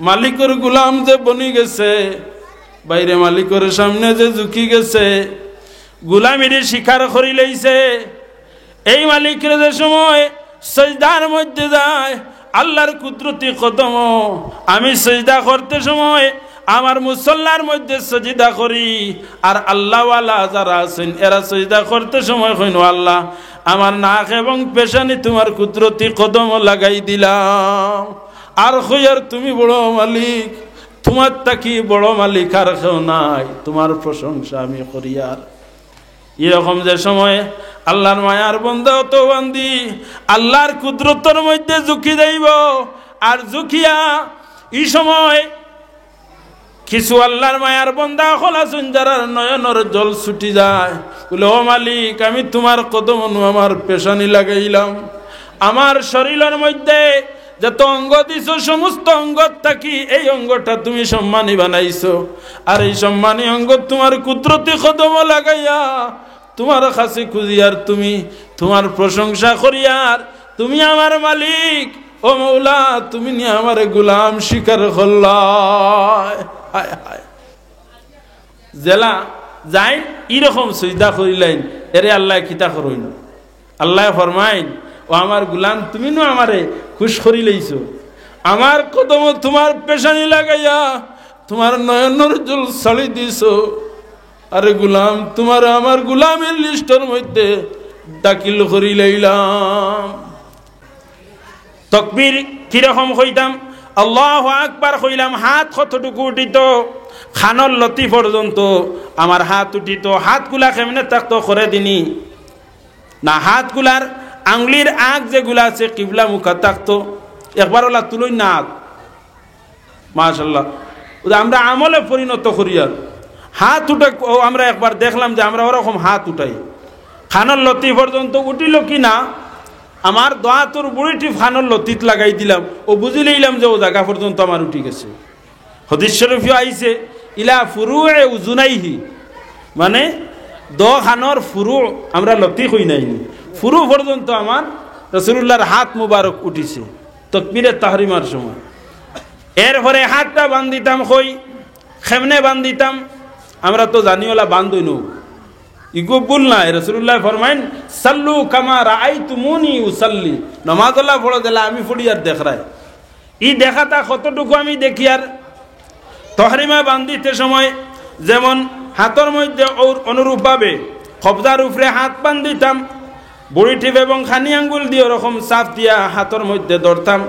মালিকের গোলাম যে বনি গেছে, বাইরে মালিকের সামনে যে ঝুঁকি গেছে, গোলামির শিকার করি লইছে, এই মালিকের যে সময় সজদার মধ্যে যায়, আল্লাহর কুদরতি কদম আমি সজদা করতে সময় আমার মুসল্লার মধ্যে সজদা করি, আর আল্লাহওয়ালা যারা আছেন এরা সজদা করতে সময় কইন আল্লাহ আমার নাক এবং পেশানি তোমার কুদরতি কদম লাগাই দিলাম। আর কইয়ার তুমি বড় মালিক, তোমার তাকি বড় মালিক আর কেউ নাই, তোমার প্রশংসা আমি করি। আর এরকম যে সময় আল্লাহর মায়ার বান্দা তো বান্দি আল্লাহর কুদরতের মধ্যে ঝুঁকি যাইব, আর ঝুঁকিয়া এই সময় কিছু আল্লাহর মায়ার বান্দা খোলাছুন যারা নয়নের জল ছুটি যায়, বলে ও মালিক আমি তোমার কদম আমার পেশানি লাগাইলাম, আমার শরীরের মধ্যে যত অঙ্গ দিছো সমস্ত অঙ্গ থাকি এই অঙ্গটা তুমি সম্মানী বানাইছো, আর এই সম্মানী অঙ্গ তোমার কুদরতি কদম লাগাইয়া তোমার কাছে খুঁজিয়ার তুমি তোমার প্রশংসা করিয়ার তুমি আমার মালিক ও মৌলা, তুমি নিয়ে আমার গোলাম স্বীকার করলাই। হায় হায় জেলা যাই এরকম সুজদা করিলেন, এরে আল্লাহ কিতা করইন, আল্লাহ ফরমাইন ও আমার গোলাম তুমি নো আমারে খুশ করি লইছো, আমার কদম তোমার পেশানি লাগাইয়া তোমার নয়নের জল ছাড়ি দিছো, আরে গোলাম তোমার আমার গোলামের লিস্টের মধ্যে দাখিল করি লইলাম। তাকবীর কিরকম কইতাম, আল্লাহু আকবার কইলাম, হাত কতটুকু উঠিত, খানর লতি পর্যন্ত আমার হাত উঠিত। হাতগুলা কেমনে থাকতো করে দিনি না, হাতগুলার আঙ্গুলির আগ যেগুলা আছে কিবলা মুখা থাকতো, একবার ওলা তুলই না মাশাআল্লাহ, আমরা আমলে পরিণত করি। আর হাত উঠে আমরা একবার দেখলাম যে আমরা ওরকম হাত উঠাই, খানর লতি পর্যন্ত উঠিল কি না, আমার দোয়াতুর বুড়িটি খানর লতিত লাগাই দিলাম, ও বুঝি লইলাম যে ও জায়গা পর্যন্ত আমার উঠি গেছে। হাদিস শরীফে আইছে ইলা ফুরুয়ে উজুনাইহি, মানে খানর ফুরু আমরা লতি কই নাই, ফুরু পর্যন্ত আমার রাসূলুল্লাহর হাত মুবারক উঠিছে তাকবীরে তাহরিমার সময়। এরপরে হাতটা বান্ধিতাম, কই কেমনে বান্ধিতাম আমরা তো জানিওলা বান্ধই নৌ, ইগো ভুল নাই। রাসূলুল্লাহ ফরমাইন সাল্লু কামা রাআইতুমুনি উসাল্লি, নামাজ আল্লাহ পড়ে দিলা আমি পড়ি আর দেখরাই, ই দেখাটা কতটুকু আমি দেখি। আর তহরিমা বান্ধিতে সময় যেমন হাতের মধ্যে অনুরূপভাবে কবজার উপরে হাত বান্ধিতাম, বুড়ি টিপ এবং খানি আঙ্গুল দিয়ে ওরকম চাপ দিয়া হাতের মধ্যে ধরতাম,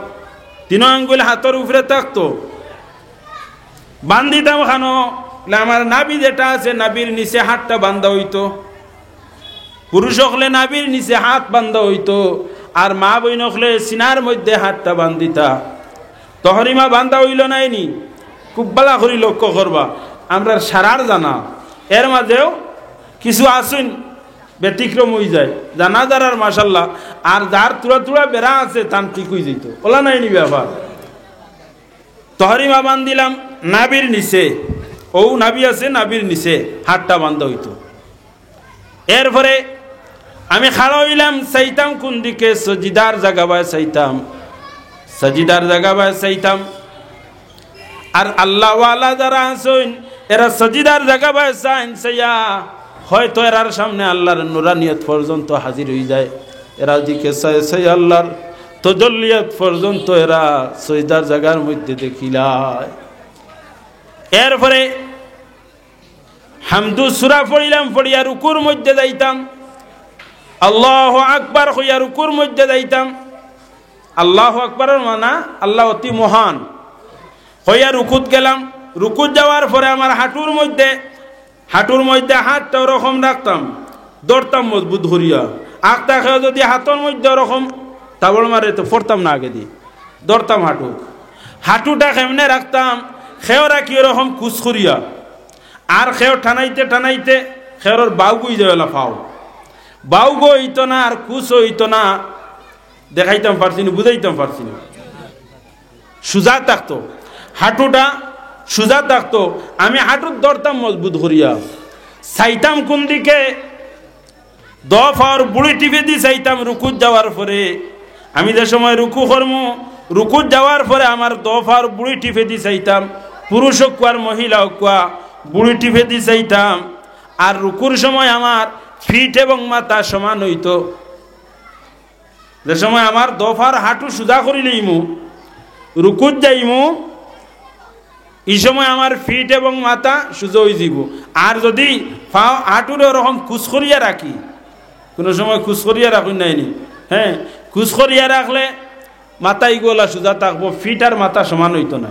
3 আঙ্গুল হাতের উপরে থাকতো, বান্ধিতাম খানো আমার নাবি যেটা আছে নাবির নিচে হাতটা বান্ধা হইতো, পুরুষ হলে নাবির নিচে হাত বান্ধা হইতো, আর মা বইন হলে সিনার মধ্যে হাতটা বান্ধিতা। তহরিমা বান্ধা হইল নাইনি, খুব বালা করি লক্ষ্য করবা, আমরা সারার জানা এর মাঝেও কিছু আসুন ব্যতিক্রম হয়ে যায়, জানা যারার মাশাল্লাহ, আর যার তুড়া তুড়া বেড়া আছে তান ঠিক হয়ে যেত, ওলা নাইনি ব্যাপার। তহরিমা বান্ধিলাম নাবির নিচে, ও নাবি আছে নাবির নিচে হাতটা বান্ধা হইতো। এরপরে আমি খাড়া হইলাম, চাইতাম কোন দিকে, সজিদার জায়গা বায় চাইতাম, সজিদার জায়গা বায় চাইতাম। আর আল্লাহওয়ালা যারা আছেন এরা সজিদার জায়গা বায় চাইন, চাইয়া হয়তো এরার সামনে আল্লাহর নুরানিয়ত পর্যন্ত হাজির হয়ে যায়, এরা দিকে চাই চাই আল্লাহর তজল্লিয়ত পর্যন্ত এরা সজিদার জায়গার মধ্যে দেখিলায়। এরপরে হামদু সূরা পড়িলাম, পড়িয়া রুকুর মধ্যে যাইতাম, আল্লাহু আকবার হইয়া রুকুর মধ্যে যাইতাম। আল্লাহু আকবারের মানা আল্লাহ অতি মহান, হইয়া রুকুত গেলাম। রুকুত যাওয়ার পরে আমার হাঁটুর মধ্যে হাতটা ওরকম রাখতাম, দৌড়তাম মজবুত ধরিয়া, আখটা খেয়ে যদি হাতের মধ্যে ওরকম তাবড় মারে তো পড়তাম না, আগে দিয়ে দৌড়তাম হাঁটুটা কেমনে রাখতাম, খেও রাখি ওরকম কুচ করিয়া, আর খেও টানাইতে টানাইতে খেওর বাউ গই যাওয়া ফাও, বাউ গো হইতো না আর কুচ হইতো না, দেখাইতাম পারছি না, বুঝাইতাম পারছি না। সোজা থাকতো হাঁটুটা, সোজা থাকতো, আমি হাঁটুর দৌড়তাম মজবুত করিয়া, চাইতাম কোন দিকে, দফ আর বুড়ি টিপে দিয়ে চাইতাম রুকুত যাওয়ার পরে। আমি যে সময় রুকু করবো রুকুত যাওয়ার পরে আমার দফার বুড়ি টিপে দি চাইতাম, পুরুষ হোক আর মহিলা হোক বুড়ি টিপে দি চাইতাম। আর রুকুর সময় আমার ফিট এবং মাথা সমান হইতো। যে সময় আমার দফার হাঁটু সুজা করিলেইমু রুকুত যাইমু, এই সময় আমার ফিট এবং মাথা সুজা হয়ে যাব। আর যদি হাঁটুর ওরকম খুশকরিয়া রাখি, কোনো সময় খুশকরিয়া রাখুন নাইনি, হ্যাঁ খুশকরিয়া রাখলে মাথায় গোলা সুজা থাকবো, ফিট আর মাথা সমান হইতো না,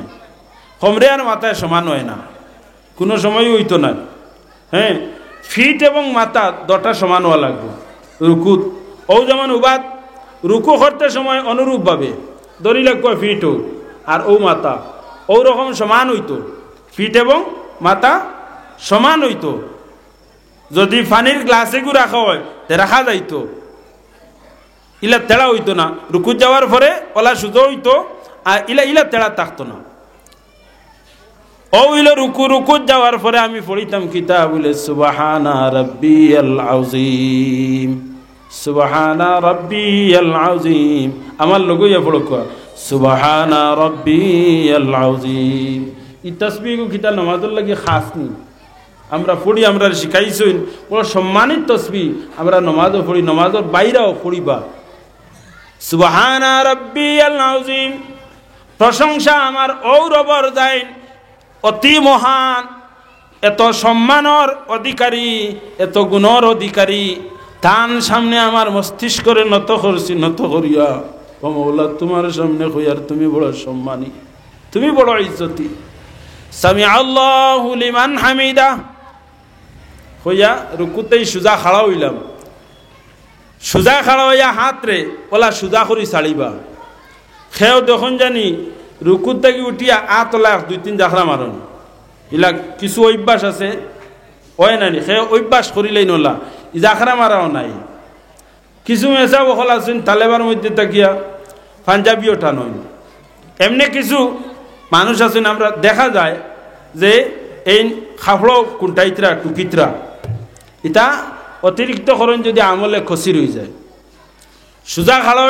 কমরে আর মাথায় সমান হয় না, কোনো সময় হইতো না। হ্যাঁ ফিট এবং মাথা দুটা সমান হওয়া লাগবে রুকুত। ও যেমন উবাদ রুকু করতে সময় অনুরূপভাবে দড়ি লাগবে ফিট হোক আর ও মাথা ও রকম সমান হইতো, ফিট এবং মাথা সমান হইতো। যদি পানির গ্লাসে গু রাখা হয় তে রাখা যাইতো, ইলা তেড়া হইতো না। রুকুত যাওয়ার পরে ওলা সুজো হইতো আর ইলা তেড়া থাকতো না। ও ইলো রুকুত যাওয়ার পরে আমি পড়িতাম কিতাব বলে সুবহানা রাব্বিয়াল আযীম, সুবহানা রাব্বিয়াল আযীম। আমার লগইয়া পড়ো সুবহানা রাব্বিয়াল আযীম। এই তাসবিহ কিতা নামাজের লাগি খাস নি, আমরা পড়ি, আমরা শিখাইছই বড় সম্মানিত তাসবিহ। আমরা নামাজও পড়ি, নামাজের বাইরেও পড়িবা সুবহানা রাব্বিয়াল আযীম। প্রশংসা আমার ও রবের যাই অতি মহান, এত সম্মানের অধিকারী, এত গুণের অধিকারী, তার সামনে আমার মস্তিষ্করে নত করছি, নত করিয়া ও মৌলা তোমার সামনে হইয়ার তুমি বড় সম্মানী, তুমি বড় ইজ্জতি। সামি আল্লাহু লিমান হামিদা হইয়া রুকুতেই সুজা খাড়া হইলাম। সুজা খাড়া হইয়া হাত রে ওলা সুজা করি ছাড়িবা। খেও যখন জানি রুকুত থেকে উঠিয়া আতলা 2-3 জাখরা মারণ, ইলা কিছু অভ্যাস আছে হয় নানি, সে অভ্যাস করিলেই নলা জাখরা মারাও নাই। কিছু মেসা বখল আছেন তালেবার মধ্যে তাকিয়া পাঞ্জাবিও টানই। এমনি কিছু মানুষ আছেন আমরা দেখা যায় যে এই খাফড় কুন্টাইতরা টুকিতরা এটা অতিরিক্ত করেন যদি আমলে খসি রয়ে যায়। সুজা খাড়া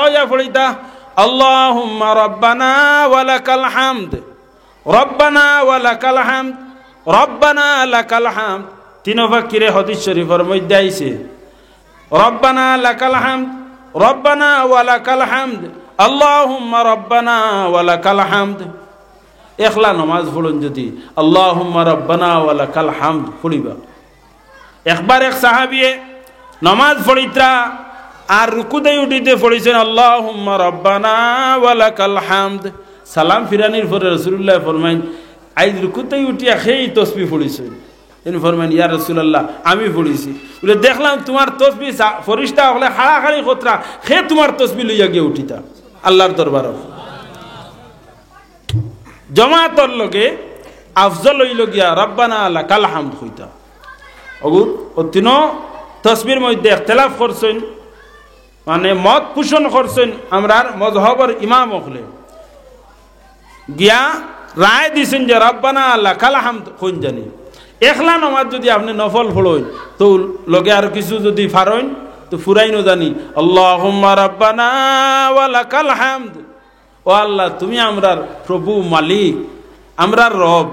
হইয়া পড়িতা আল্লাহুম্মা রব্বানা ওয়ালাকাল হামদ, রব্বানা ওয়ালাকাল হামদ, রব্বানা লাকাল হামদ। 3 ফাকিরে হাদিস শরীফের মধ্যে আইছে রব্বানা লাকাল হামদ, রব্বানা ওয়ালাকাল হামদ, আল্লাহুম্মা রব্বানা ওয়ালাকাল হামদ। একলা নামাজ পড়ুন যদি আল্লাহুম্মা রব্বানা ওয়ালাকাল হামদ পড়িবা। একবার এক সাহাবিয়ে নামাজ পড়িত্রা আর রুকুতে উঠিতে পড়েছেন আল্লাহুম্মা রব্বানা ওয়ালাকাল হামদ। সালাম ফিরানির পরে রাসূলুল্লাহ ফরমাইন আইজ রুকুতে উঠিয়া সেই তসবিহ পড়েছেন। তিনি ফরমাইন ইয়া রাসূলুল্লাহ আমি পড়েছি। বলে দেখলাম তোমার তসবিহ ফরিস্তা হলে হাড়াহাড়ি খতরা সে তোমার তসবিহ লইয়া গিয়ে উঠিতা আল্লাহর দরবার। জমাতর লগে আফজল হইল গিয়া রব্বানা লাকাল হামদ হইতা। অগুর অতিন তসবির মধ্যে ইখতিলাফ করছেন, মানে মত পোষণ করছেন আমরার মযহবর ইমাম হলে গিয়া রায় দিছেন যে রব্বানা লাকাল হামদ কোন জানি। একলা নামাজ যদি আপনি নফল পড়েন তো লগে আর কিছু যদি ফারেন তো ফুরাইনো জানি আল্লাহুম্মা রব্বানা ওয়া লাকাল হামদ। ও আল্লাহ তুমি আমরার প্রভু, মালিক, আমরার রব,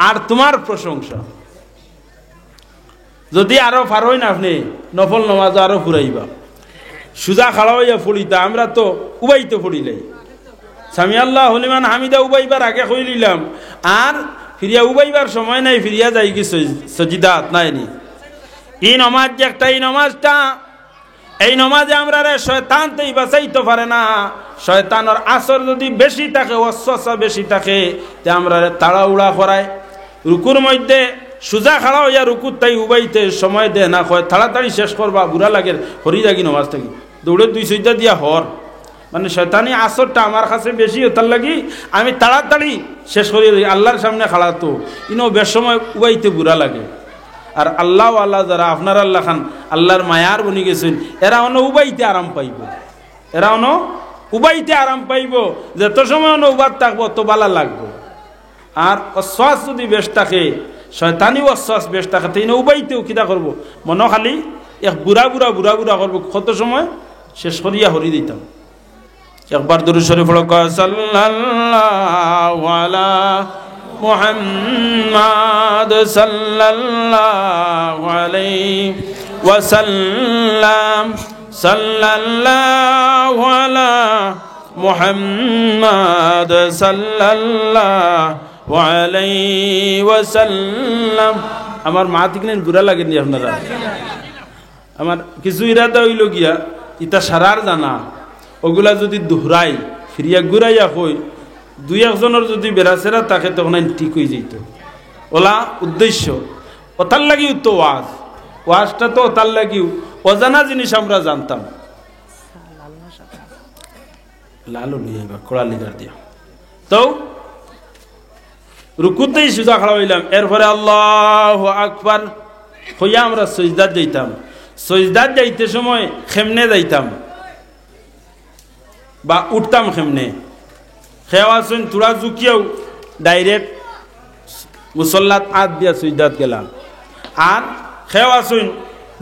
আর তোমার প্রশংসা। যদি আরো ফারেন আপনি নফল নামাজ আরো ফুরাইবা। সুজা খাড়া হইয়া পড়িতা আমরা তো উবাইতে পড়িলাই সামি আল্লাহু লিমান হামিদা উবাইবার আগে কইলিলাম আর ফিরিয়া উবাইবার সময় নাই, ফিরিয়া যাই কি সজিদাত নাইনি। এই নামাজ যে একটা এই নামাজটা, এই নামাজে আমরা শয়তান তো বাঁচাইতে পারে না। শয়তানের আসর যদি বেশি থাকে, ওয়াসওয়াসা বেশি থাকে, তে আমরা তাড়াহুড়া করায়। রুকুর মধ্যে সুজা খাড়া হইয়া রুকুর তাই উবাইতে সময় দে না, হয় তাড়াতাড়ি শেষ করবা, বুড়া লাগে হরি যাগি নামাজ থাকি দৌড়ে 2 সজ্জা দিয়া হর, মানে শয়তানি আসরটা আমার কাছে বেশি হতার লাগি আমি তাড়াতাড়ি শেষ করি আল্লাহর সামনে খাড়া। তো ইনো বেশ সময় উবাইতে বুড়া লাগে। আর আল্লাহ আল্লাহ যারা আপনার আল্লাহ খান আল্লাহর মায়ার বনি গেছেন, এরা অন্য উবাইতে আরাম পাইব, এরা অন্য উবাইতে আরাম পাইব। যত সময় অন্য উবাদ থাকবো তো বালা লাগবো। আর অশ্বাস যদি বেশ থাকে, শয়তানি অশ্বাস বেশ থাকে, তো উবাইতেও কিতা করবো মনে খালি এক বুড়া করবো, কত সময় শেষ করিয়া হরি দিতাম। একবার দুরূদ শরীফ পড়ো সাল্লাল্লাহু আলা মুহাম্মাদ সাল্লাল্লাহু আলাইহি ওয়াসাল্লাম সাল্লাল্লাহু আলা মুহাম্মাদ সাল্লাল্লাহু আলাইহি ওয়াসাল্লাম। আমার মা থেকে গুড়া লাগেনি আপনারা? আমার কিছু ইরাদা হইল গিয়া ইটা সারার জানা ওগুলা যদি দোহরাই ফিরিয়া ঘুরাইয়া কই দুই একজনের যদি বেড়াচেরা তাকে তখন ঠিক হয়ে যেত। ওলা উদ্দেশ্য ওতার লাগিও তো ওয়াজটা তো ওতার লাগিও অজানা জিনিস আমরা জানতাম। লালু লইবা কোড়া লিগার দিয়া তো রুকুতেই সুজা খাড়া হইলাম। এরপরে আল্লাহু আকবার হইয়া আমরা সজদাত যাইতাম। সজদাত যাইতে সময় খেমনে যাইতাম বা উঠতাম খেমনে। খেওয়াছেন তোরা জুকিয়াও ডাইরেক্ট মুসল্লাত আত দিয়া সজদাত গেলাম। আর খেওয়াছেন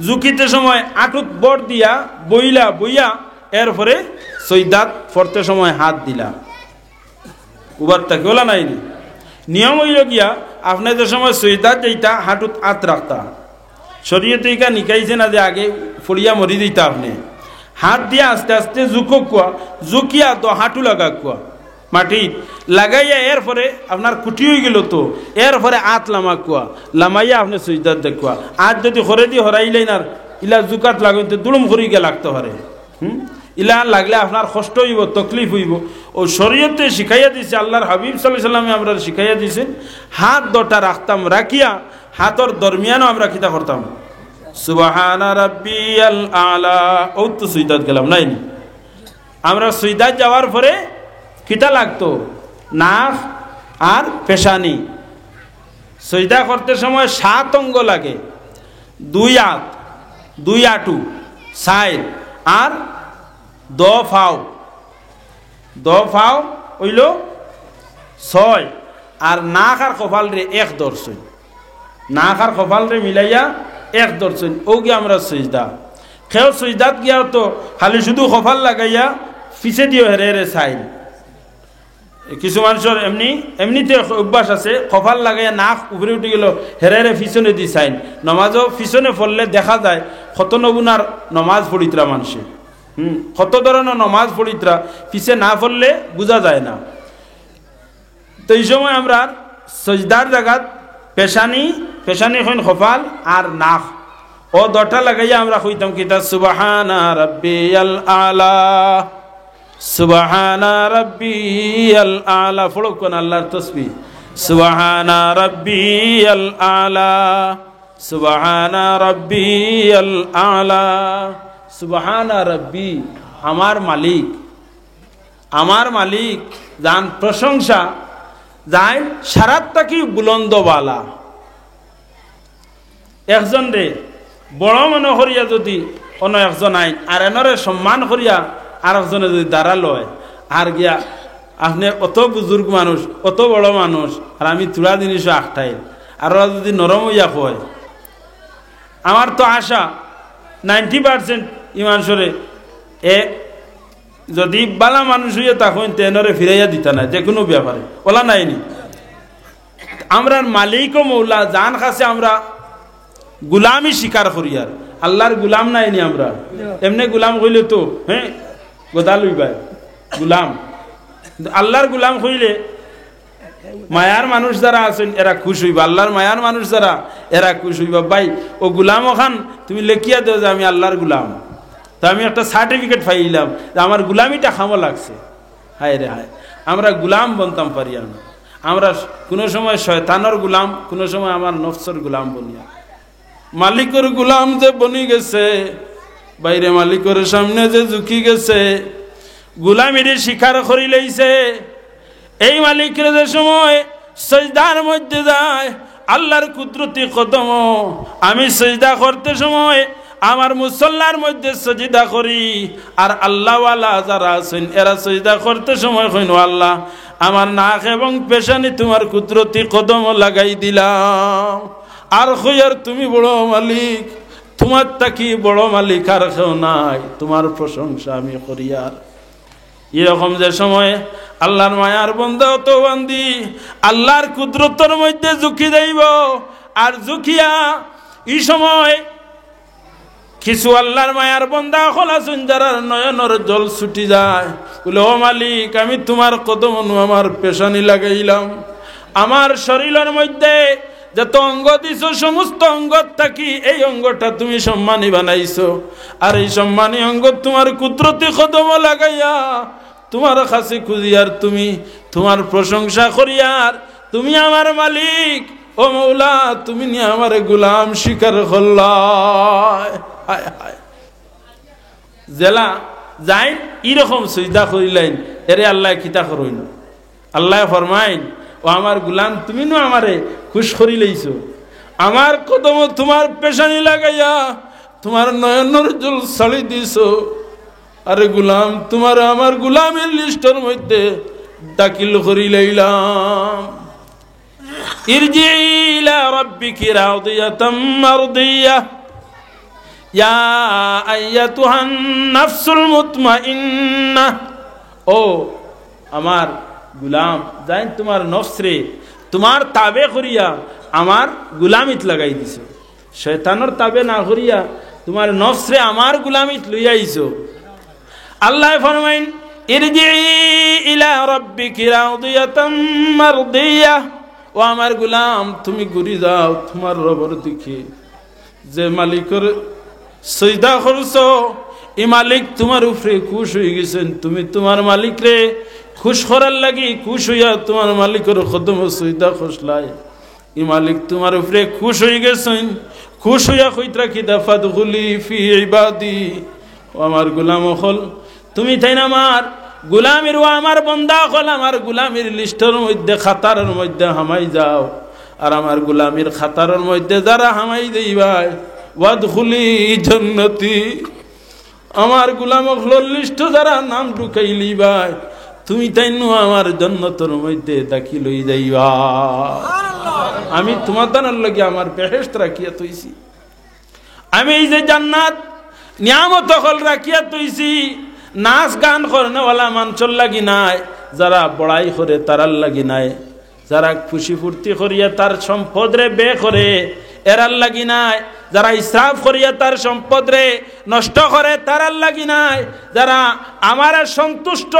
জুকিতে সময় আটুত বর দিয়া বইয়া এরপরে সজদাত পড়তে সময় হাত দিলা। উবার তাকে ওলা নাইনি নিয়ম হইল গিয়া আপনাদের সময় সজদাত যাইতা হাঁটুত আত রাখতা। শরীয়তে ইকা নিকাইছে না যে আগে ফড়িয়া মরি দিতা। আপনি হাত দিয়া আস্তে আস্তে জুকো কুয়া জুকিয়া তো হাঁটু লাগা কুয়া মাটি লাগাইয়া এরপরে আপনার কুটি হয়ে গেল তো এরপরে আত লামা কুয়া লামাইয়া আপনি সজদাত দেখুয়া। আজ যদি হরে দিয়ে হরাইলেন আর ইলা জুকাত লাগাইতে দুলুম হরি গিয়ে লাগতে পারে। ইলা লাগলে আপনার কষ্ট হইব তকলিফ হইব। ও শরীয়তে শিখাইয়া দিছে আল্লাহর হাবিব সাল্লাল্লাহু আলাইহি সাল্লামে আমরা শিখাইয়া দিছেন হাত দুটা রাখতাম রাখিয়া হাতর দরমিয়ানও আমরা কিতা করতাম সুবহানা রাব্বিয়াল আলা। ও তো সজদাত গেলাম নাই আমরা সজদাত যাওয়ার পরে কিতা লাগতো নাক আর পেশানি। সজদা করতে সময় 7 অঙ্গ লাগে, 2 হাত 2 আটু সাইড আর দ ফাও হইল 6 আর নাক আর কপাল রে 1 দর্শন। নাক আর কপাল রে মিলাইয়া 1 দর্শন ও গিয়ে আমরা সজদা। খেও সজদাত গিয়া তো খালি শুধু কপাল লাগাইয়া পিছে দিও হেরে সাইড। কিছু মানুষের এমনিতে অভ্যাস আছে কপাল লাগাইয়া নাক উপরে উঠে গেল হেরে পিছনে দি সাইন। নমাজও পিছনে পড়লে দেখা যায় কত নমুনার নমাজ পড়িতরা মানুষে কত ধরনের নমাজ পড়িতরা পিছে না পড়লে বোঝা যায় না। তো এই সময় আমরা সজদার জায়গাত পেশানি হইন কপাল আর নাক ও দটা লাগাইয়া আমরা কইতাম কিতা সুবহানা রাব্বিয়াল আলা সুবহানা রাব্বিয়াল আলা। ফড়কন আল্লাহর তাসবিহ সুবহানা রাব্বিয়াল আলা সুবহানা রাব্বিয়াল আলা। সুবহানা রাব্বি আমার মালিক যান প্রশংসা যাই সারাতটা কি বুলন্দবালা। একজন রে বড় মনে করিয়া যদি অন্য একজন আইন আর এনরে সম্মান করিয়া আর একজনে যদি দাঁড়া লয় আর গিয়া আপনি অত বুজুর্গ মানুষ অত বড় মানুষ আর আমি তুলা জিনিসও আখটাই আর যদি নরম হইয়া কয় আমার তো আশা 90% ইমান সরে এ যদি বালা মানুষ হইয়া তখন তেনরে ফিরাইয়া দিতা না যে কোনো ব্যাপারে ওলা নাইনি। আমরা মালিক ও মৌলা জান কাছে আমরা গুলামি স্বীকার করি আর আল্লাহর গুলাম নাইনি। আমরা এমনি গুলাম কইলে তো হ্যাঁ গোদা লইবাই গুলাম। আল্লাহর গুলাম কইলে মায়ার মানুষ যারা আছেন এরা খুশ হইবা। আল্লাহর মায়ার মানুষ যারা এরা খুশ হইবা। ভাই ও গুলাম ওখান তুমি লেখিয়া দেও যে আমি আল্লাহর গুলাম। তো আমি একটা সার্টিফিকেট পাইলাম যে আমার গুলামিটা খামো লাগছে। হায় রে হায় আমরা গুলাম বনতাম পারিয়া না। আমরা কোনো সময় শয়তানের গুলাম কোনো সময় আমার নফসের গুলাম বনিয়া। মালিকের গুলাম যে বনি গেছে বাইরে মালিকের সামনে যে ঝুঁকি গেছে গুলামির শিকার করি লইছে। এই মালিকের যে সময় সজদার মধ্যে যায় আল্লাহর কুদরতি কদম আমি সজদা করতে সময় আমার মুসল্লার মধ্যে সজদা করি আর আল্লাহওয়ালা যারা আছেন এরা সজদা করতে সময় কইন আল্লাহ আমার নাক এবং পেশানি তোমার কুদরতি কদম লাগাই দিলাম। আর কইয়ার তুমি বড় মালিক তোমার তাকি বড় মালিক আর কেউ নাই তোমার প্রশংসা আমি করি। আর এরকম যে সময় আল্লাহর মায়ার বান্দা অত বান্দি আল্লাহর কুদরতের মধ্যে ঝুঁকি দেব আর ঝুঁকিয়া এই সময় কিছু আল্লাহর মায়ার বান্দা খোলাছুন যারা নয়নের জল ছুটি যায় বলে ও মালিক আমি তোমার কদম আমার পেশানি লাগাইলাম আমার শরীরের মধ্যে যত অঙ্গ দিছো সমস্ত অঙ্গ থাকি এই অঙ্গটা তুমি সম্মানী বানাইছো আর এই সম্মানী অঙ্গ তোমার কুদরতি কদম লাগাইয়া তোমার কাছে খুঁজিয়ার তুমি তোমার প্রশংসা করিয়ার তুমি আমার মালিক ও মৌলা তুমি নি আমার গোলাম স্বীকার করলাই হায় হায় জেলা যাই এরকম সুজদা করিলেন এরে আল্লাহ কিতা করইল আল্লাহ ফরমাইন ও আমার গোলাম তুমি নো আমারে খুশ করি লইছো আমার কদম তোমার পেশানি লাগাইয়া তোমার নয়নের জল ছাড়ি দিছো আরে গোলাম তোমার আমার গোলামের লিস্টের মধ্যে দাখিল করি লইলাম ইরজি ইলা রাব্বিকি রাদিয়াতাম মারদিয়া ইয়া আইয়াতুহান নাফসুল মুতমাইন্নাহ ও আমার গোলাম যাই তোমার নফসরে তোমার তাবে করিয়া আমার গোলামিত লাগাই দিছো শয়তানের তাবে না করিয়া তোমার নফসরে আমার গোলামিত লইয়া আইছো আল্লাহ ফরমাইন ইরজি ইলা রাব্বিকি রাদিয়াতাম মারদিয়া ও আমার গোলাম তুমি ঘুরি যাও তোমার রবের দিকে যে মালিকের সিজদা করছো এই মালিক তোমার উপরে খুশ হয়ে গেছেন তুমি তোমার মালিক রে খুশ করার লাগি খুশ হইয়া তোমার মালিকের কদম সিজদা করলাই এই মালিক তোমার উপরে খুশ হয়ে গেছেন খুশ হইয়া কইতরা কি দাফাদখুলি ফি ইবাদি ও আমার গোলাম হল তুমি তাই না আমার গোলামের ও আমার বান্দা হল আমার গোলামের লিস্টের মধ্যে খাতারের মধ্যে হামাই যাও আর আমার গোলামের খাতারের মধ্যে যারা হামাই দেইবাই ওয়াদখুলি জান্নাতি আমার গোলাম হল লিস্ট যারা নাম ঢুকাইলি ভাই তুমি তাই নো আমার জান্নাতের মধ্যে দাখিল হই যাইবা আমি তোমার দানের লাগি আমার বেহেশত রাখিয়া তৈছি আমি এই যে জান্নাত নিয়ামত হল রাখিয়া তৈছি নাচ গান করেনা মানুষের লাগি নাই যারা বড়াই করে তারার লাগি নাই যারা খুশি ফুর্তি করিয়া তার সম্পদ রে বে করে এরার লাগি নাই যারা ইসরাফ করিয়া তার সম্পদ রে নষ্ট করে তারার লাগি নাই যারা আমারে সন্তুষ্ট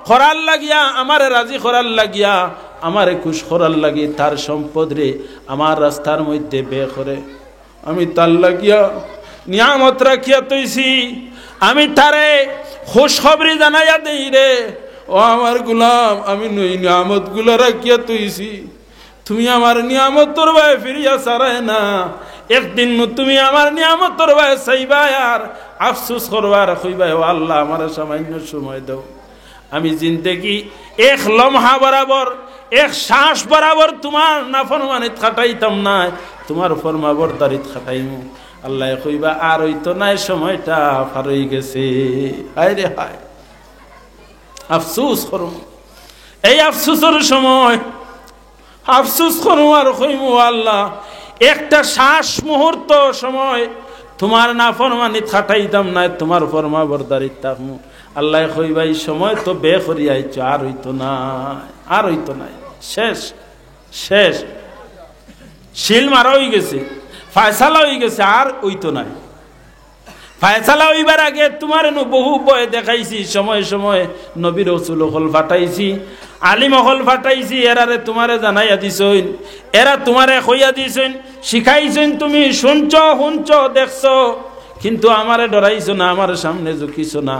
করার লাগিয়া আমারে রাজি করার লাগিয়া আমারে খুশ করার লাগি তার সম্পদ রে আমার রাস্তার মধ্যে বে করে আমি তার লাগিয়া নিয়ামত রাখিয়া তৈছি আমি তারে খুশখবরি জানাইয়া দেই রে ও আমার গোলাম আমি নই নিয়ামত গুলা রাখিয়া তৈছি তুমি আমার নিয়ামতর ভাই ফিরিয়া সারায় না একদিন তুমি আমার নিয়ামতর ভাই চাইবা আর আফসোস করবার কইবা ও আল্লাহ আমার সামান্য সময় দাও আমি জিন্দেগি এক লমহা বরাবর এক শ্বাস বরাবর তোমার নাফরমানিত খাটাইতাম না তোমার ফরমাবরদারিত খাটাইমু আল্লাহ কইবা আর হইতো নাই সময়টা পার হয়ে গেছে হায় রে হায় আফসোস করুম এই আফসোসের সময় আফসোস করুম আর কইমু আল্লাহ একটা শ্বাস মুহূর্ত সময় তোমার নাফরমানিত খাটাইতাম না তোমার ফরমাবরদারিত থাকমু আল্লাহ কইবা এই সময় তো বে করিয়াইছ আর হইতো না আর হইতো না শেষ শেষ শিল মারা হয়ে গেছে ফায়সালা হয়ে গেছে আর হইতো না ফায়সালা হইবার আগে তোমার বহু বয় দেখাইছি সময় সময় নবী রাসূল হল ফাটাইছি আলিম হল ফাটাইছি এরারে তোমারে জানাইয়া দিছইন এরা তোমারে কইয়া দিছইন শিখাইছেন তুমি শুনছো হুনছো দেখছো কিন্তু আমারে ডরাইছো না আমার সামনে ঝুঁকিছো না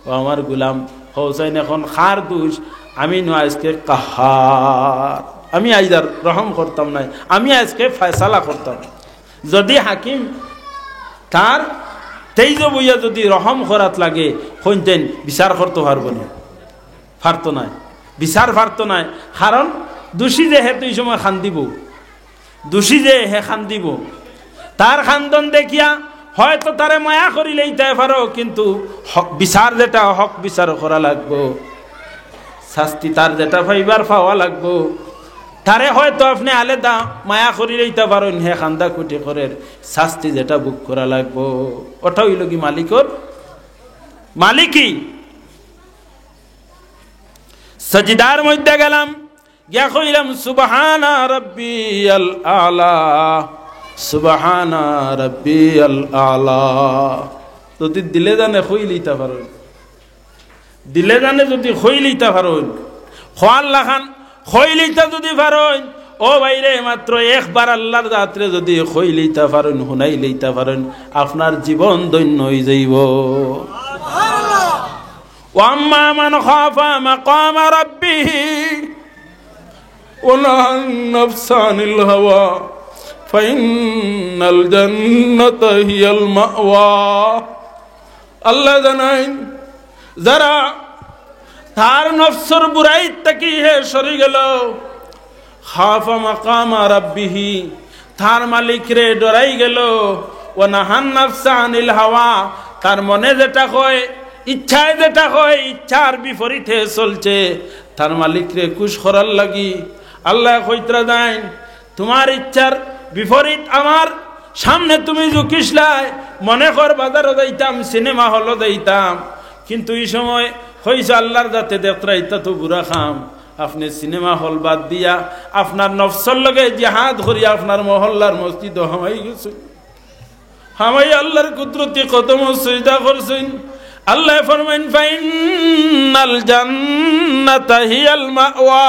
ও আমার গোলাম হোসেন এখন খার দুষ আমি নো আজকে কাহার আমি আইদার রহম করতাম না আমি আজকে ফয়সালা করতাম যদি হাকিম তার তেইজ বইয়া যদি রহম করাত লাগে হইতেন বিচার করতে পারবো না পারতো না বিচার পারতো না কারণ দোষী যে হে তুই সময় খান্দিব দোষী যে হে খান্দিব তার খান্দন দেখিয়া হয়তো তারে মায়া করিলেই তাই পারো কিন্তু বিচার যেটা হক বিচার করা লাগবো শাস্তি তার যেটা পাইবার পাওয়া লাগবো তারে হয়তো আপনি আলাদা মায়া করিলেইতে পারেন হে খান্দা কুটি করে শাস্তি যেটা বুক করা লাগবো ওটা হইল কি মালিকর মালিকই সাজদার মধ্যে গেলাম, গিয়া কইলাম সুবহানা রাব্বিয়াল আলা, সুবহানা রাব্বিয়াল আলা। যদি দিলে জানে কই লইতা পারেন, দিলে জানে যদি কই লইতা পারেন, খোয়াল লাখান কই লইতা যদি পারেন, ও ভাইরে মাত্র একবার আল্লাহর রাত্রে যদি কই লইতা পারেন, শুনাই লইতা পারেন, আপনার জীবন ধন্য হয়ে যাইব। ওয়াম্মা মান খাফা মাকামা রাব্বিহি ওয়া নাহান নাফসা আনিল হাওয়া ফাইন্নাল জান্নাতা হিয়াল মাওয়া। আল্লাহ জানাইন যারা তার নফসর বুরাই তাকি হে সরে গেল, খাফা মাকামা রাব্বিহি তার মালিক রে ডরাই গেল, ওয়া নাহান নাফসা আনিল হাওয়া তার মনে যেটা কয়, ইচ্ছায় যেটা হয়, ইচ্ছার বিপরীতে চলছে, তার মালিক রে খুশ করার লাগি আল্লাহ কইতরা দেন তোমার ইচ্ছার বিপরীত আমার সামনে তুমি ঝুঁকিসলাই। মনে কর বাজারও যাইতাম, সিনেমা হলও যাইতাম, কিন্তু এই সময় হইছে আল্লাহর যাতে দেখরাইতা তো বুড়া খাম। আপনি সিনেমা হল বাদ দিয়া আপনার নফসর লগে জিহাদ করিয়া আপনার মহল্লার মসজিদ হামাই গেছেন, হামাই আল্লাহর কুদরতি কদম সিজদা করছেন। আল্লাহ ফরমাইন ফাইনাল জান্নাতা হিয়াল মাওয়া।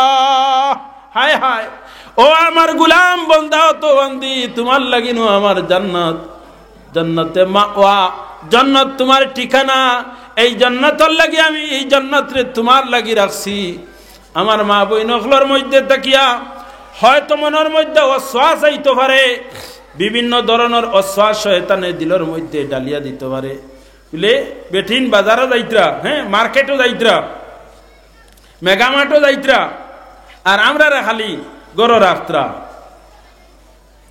হায় হায়, ও আমার গোলাম বান্দা তো বান্দি, তোমার লাগিনো আমার জান্নাত, জান্নাতে মাওয়া, জান্নাত তোমার ঠিকানা। এই জান্নাতের লাগি আমি এই জান্নাত রে তোমার লাগি রাখছি। আমার মা বই নখলর মধ্যে তাকিয়া হয়তো মনের মধ্যে অশ্বাস আইতে পারে, বিভিন্ন ধরনের অশ্বাস শয়তানে দিলের মধ্যে ডালিয়া দিতে পারে। বলে বেঠিন বাজারও যাইতরা, হ্যাঁ মার্কেটও যাইতরা, মেগামার্টও যাইতরা, আর আমরা খালি গরো রাখতরা।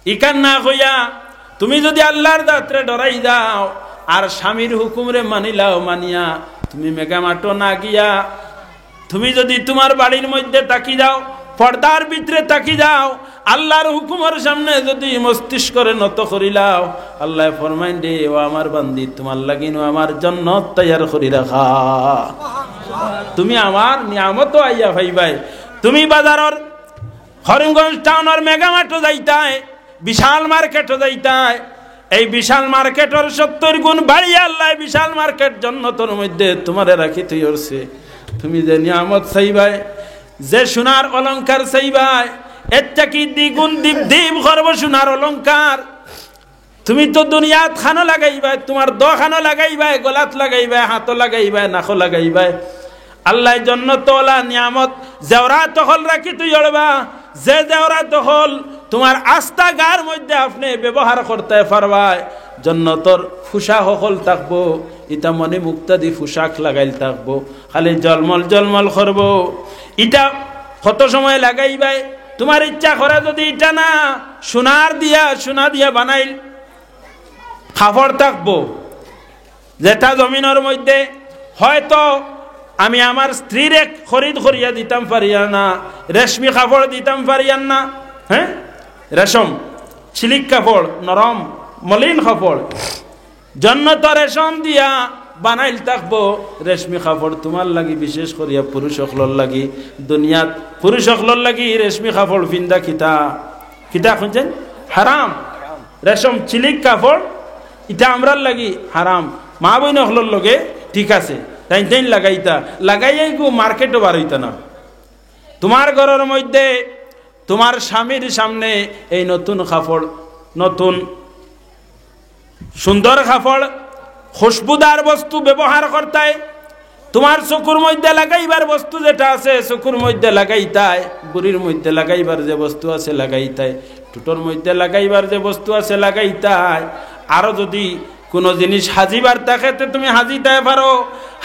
ইকান না হইয়া তুমি যদি আল্লাহর দাত্রে ডরাই যাও আর স্বামীর হুকুমরে মানিলাও, মানিয়া তুমি মেগামার্টও না গিয়া তুমি যদি তোমার বাড়ির মধ্যে তাকি যাও, পর্দার ভিতরে তাকি যাও, আল্লাহর হুকুমের সামনে যদি মস্তিষ্করে নত করিলাও, আল্লাহ ফরমাইন দে ও আমার বান্দি তোমার লাগিনো আমার জান্নাত তৈয়ার করি রাখা। তুমি আমার নিয়ামত আইয়া ভাইবাই। তুমি বাজারের করিমগঞ্জ টাউনের মেগামার্টও যাইতাই, বিশাল মার্কেটও যাইতাই, এই বিশাল মার্কেটের 70 গুণ বাড়িয়া আল্লাহ বিশাল মার্কেট জান্নাতের মধ্যে তোমারে রাখি তৈরছে। তুমি যে নিয়ামত চাইবাই, যে সোনার অলংকার চাইবাই, এর থেকে দ্বিগুণ দ্বীপ করব সোনার অলংকার। তুমি তো দুনিয়াত খানো লাগাইবাই, তোমার দোকানো লাগাইবাই, গলাত লাগাইবাই, হাতও লাগাইবাই, নাকও লাগাইবাই। আল্লাহ জান্নাত ওয়ালা নিয়ামত জেওরাত হল রাখি তুই অড়বা, যে জেওরাত হল তোমার আস্থা গার মধ্যে আপনি ব্যবহার করতে পারবাই। জান্নাতর পোশাক হল থাকবো, ইটা মনে মুক্তাদি পোশাক লাগাইল থাকবো, খালি জলমল জলমল করব। ইটা কত সময় লাগাইবাই, তোমার ইচ্ছা করে যদি ইটা না সোনা দিয়া বানাইল কাপড় থাকবো, যেটা জমিনের মধ্যে হয়তো আমি আমার স্ত্রীর খরিদ করিয়া দিতাম পারিয়া না, রেশমি কাপড় দিতাম পারিয়ান না, হ্যাঁ রেশম সিলিক কাপড়, নরম মলিন কাপড়, জান্নাত রেশম দিয়া বানাইল থাকবো রেশমি কাপড় তোমার লাগি, বিশেষ করিয়া পুরুষ সকলের লাগি। দুনিয়াত পুরুষ সকলের লাগি রেশমি কাপড় পিন্দা কিতা কিতা খুঁজছেন হারাম। রেশম সিলিক কাপড় এটা আমরার লাগি হারাম। মা বই নকলের লগে ঠিক আছে, তাই তাই লাগাইয়াই গো মার্কেটও বার হইত না। তোমার ঘরের মধ্যে তোমার স্বামীর সামনে এই নতুন কাপড়, নতুন সুন্দর কাপড়, খুশবুদার বস্তু ব্যবহার করতাই। তোমার চকুর মধ্যে লাগাইবার বস্তু যেটা আছে চকুর মধ্যে লাগাইতাই, বুড়ির মধ্যে লাগাইবার যে বস্তু আছে লাগাইতাই, টুটোর মধ্যে লাগাইবার যে বস্তু আছে লাগাইতাই। আরো যদি কোনো জিনিস হাজিবার থাকে তুমি হাজিতে পারো,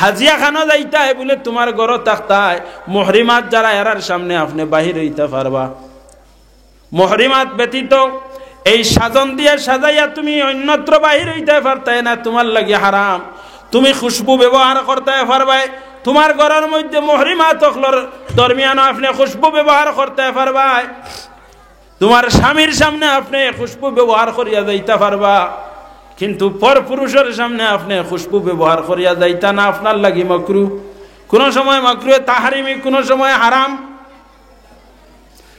হাজিয়া খানো যাইতাই বলে তোমার ঘর থাকতাই। মুহরিমাত যারা এরার সামনে আপনি বাহির হইতে পারবা। মুহরিমাত ব্যতীত এই সাজন দিয়ে সাজাইয়া তুমি অন্যত্র বাহির হইতে পারতাই না, তোমার লাগি হারাম। তুমি খুশবু ব্যবহার করতে পারবাই, তোমার ঘরের মধ্যে মুহরিমাত হকলর দরমিয়ান আপনি খুশবু ব্যবহার করতে পারবাই। তোমার স্বামীর সামনে আপনি খুশবু ব্যবহার করিয়া যাইতে পারবা, কিন্তু পর পুরুষের সামনে আপনি খুশবু ব্যবহার করিয়া যাইতা না, আপনার লাগি মাকরু। কোনো সময় মাকরুহে তাহরিমি, কোনো সময় হারাম।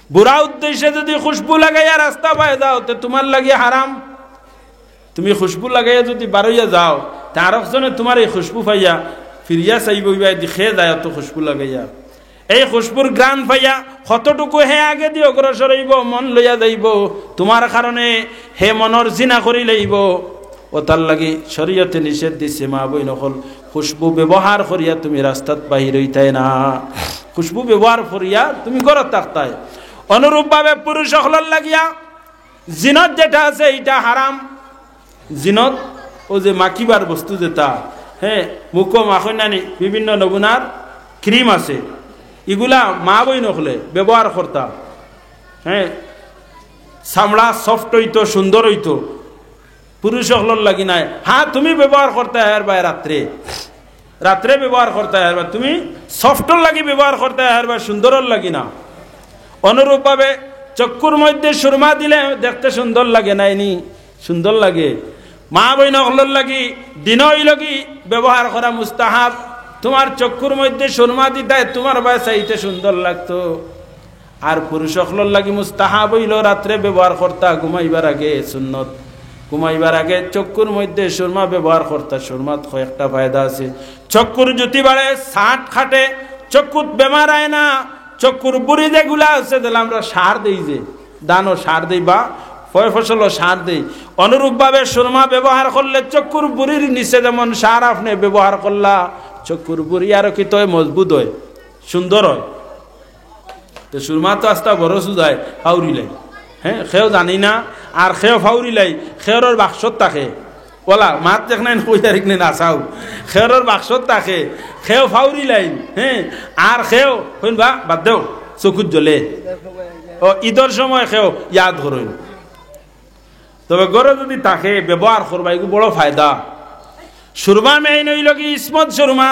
বুড়া উদ্দেশ্যে যদি খুশবু লাগাইয়া রাস্তা পায় যাও তো তোমার লাগে হারাম। তুমি খুশবু লাগাইয়া যদি বারইয়া যাও তা আরেকজনে তোমার এই খুশবু পাইয়া ফিরিয়া চাইব খেয়ে যায় তো খুশবু লাগাইয়া। এই খুশবুর গ্রান পাইয়া কতটুকু হে আগে দিয়ে অগ্রসর হইব, মন লইয়া যাইব, তোমার কারণে হে মনের জিনা করি লইব। ও তার লাগি শরীয়তে নিষেধ দিছে মা বই নকল খুশবু ব্যবহার করিয়া তুমি রাস্তাত বাহির হইতাই না, খুশবু ব্যবহার করিয়া তুমি ঘরত থাকতাই। অনুরূপভাবে পুরুষ সকলের লাগিয়া জিনত যেটা আছে এটা হারাম। জিনত ও যে মাখিবার বস্তু যেটা, হ্যাঁ মুখ মাখন নানি বিভিন্ন নমুনার ক্রিম আছে, এগুলা মা বই নকলে ব্যবহার করতা। হ্যাঁ চামড়া সফট হইতো, সুন্দর হইতো, পুরুষ সকলের লাগি নাই। হ্যাঁ তুমি ব্যবহার করতে হার বা রাত্রে রাত্রে ব্যবহার করতে হার বা তুমি সফটর লাগি ব্যবহার করতে হার বা সুন্দরের লাগি না। অনুরূপভাবে চক্ষুর মধ্যে সুরমা দিলে দেখতে সুন্দর লাগে নাইনি, সুন্দর লাগে। মা বই নকলের লাগি দিনই লাগি ব্যবহার করা মুস্তাহাব। তোমার চক্ষুর মধ্যে সুরমা দিতে তোমার বা চাইতে সুন্দর লাগতো। আর পুরুষ সকলের লাগি মুস্তাহাব হইল রাত্রে ব্যবহার করতা ঘুমাইবার আগে, সুন্নত ঘুমাইবার আগে চক্ষুর মধ্যে সুরমা ব্যবহার করতা। সুরমাত কয়েকটা ফায়দা আছে। চক্ষুর জ্যোতি বাড়ে, সাট খাটে, চক্ষুত বেমার আয় না। চক্ষুর বুড়ি যেগুলা আছে তাহলে আমরা সার দেই, যে দানও সার দেই বা ফয় ফসলও সার দেই। অনুরূপভাবে সুরমা ব্যবহার করলে চক্ষুর বুড়ির নিচে যেমন সার আপনি ব্যবহার করলা, চক্ষুর বুড়ি আরো কি তো মজবুত হয়, সুন্দর হয়। তো সুরমা তো আস্তা বড় সুদায় ফাউরিলাই, হ্যাঁ সেও জানি না। আর সেও ফাউরিলাই খেয়রের বাক্সত থাকে, বলা মাত দেখ নাই কই তারিখ নেই নাচাও, খেয়রের বাক্সত থাকে, খেও ফাউরিলাই। হ্যাঁ আর খেও হইবা বাদ দেও চকুত জ্বলে, ও ঈদের সময় খেও ইয়াদ করইন। তবে গড়ে যদি তাকে ব্যবহার করবা এগুলো বড় ফায়দা। সুরমা মেইন হইল কি ইসমত সুরমা।